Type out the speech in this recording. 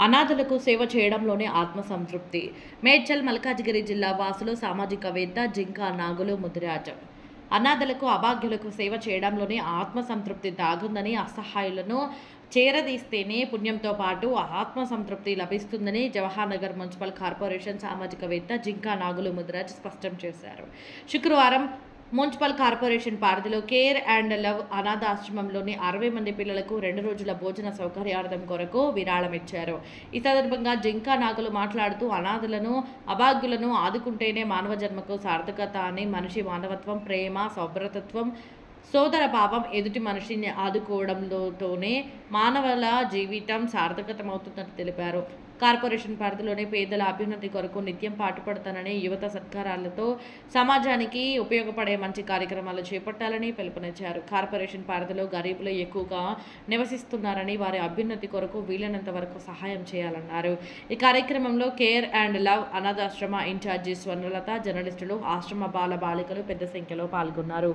అనాథలకు సేవ చేయడంలోనే ఆత్మసంతృప్తి. మేడ్చల్ మల్కాజిగిరి జిల్లా వాసులు సామాజికవేత్త జింకా నాగులు ముదిరాజ్. అనాథలకు అభాగ్యులకు సేవ చేయడంలోనే ఆత్మసంతృప్తి దాగుందని, అసహాయులను చేరదీస్తేనే పుణ్యంతో పాటు ఆత్మసంతృప్తి లభిస్తుందని జవహర్ నగర్ మున్సిపల్ కార్పొరేషన్ సామాజికవేత్త జింకా నాగులు ముదిరాజ్ స్పష్టం చేశారు. శుక్రవారం మున్సిపల్ కార్పొరేషన్ పరిధిలో కేర్ అండ్ లవ్ అనాథాశ్రమంలోని 60 మంది పిల్లలకు 2 రోజుల భోజన సౌకర్యార్థం కొరకు విరాళం ఇచ్చారు. ఈ సందర్భంగా జింకా నాగులు మాట్లాడుతూ, అనాథలను అభాగ్యులను ఆదుకుంటేనే మానవ జన్మకు సార్థకత అని, మనిషి మానవత్వం, ప్రేమ, సౌభ్రతత్వం, సోదర భావం, ఎదుటి మనిషిని ఆదుకోవడంతోనే మానవుల జీవితం సార్థకతమవుతుందని తెలిపారు. కార్పొరేషన్ పరిధిలోని పేదల అభ్యున్నతి కొరకు నిత్యం పాటుపడతానని, యువత సత్కారాలతో సమాజానికి ఉపయోగపడే మంచి కార్యక్రమాలు చేపట్టాలని పిలుపునిచ్చారు. కార్పొరేషన్ పరిధిలో గరీబులు ఎక్కువగా నివసిస్తున్నారని, వారి అభ్యున్నతి కొరకు వీలైనంత వరకు సహాయం చేయాలన్నారు. ఈ కార్యక్రమంలో కేర్ అండ్ లవ్ అనాథాశ్రమ ఇన్ఛార్జి స్వర్ణలత, జర్నలిస్టులు, ఆశ్రమ బాల బాలికలు పెద్ద సంఖ్యలో పాల్గొన్నారు.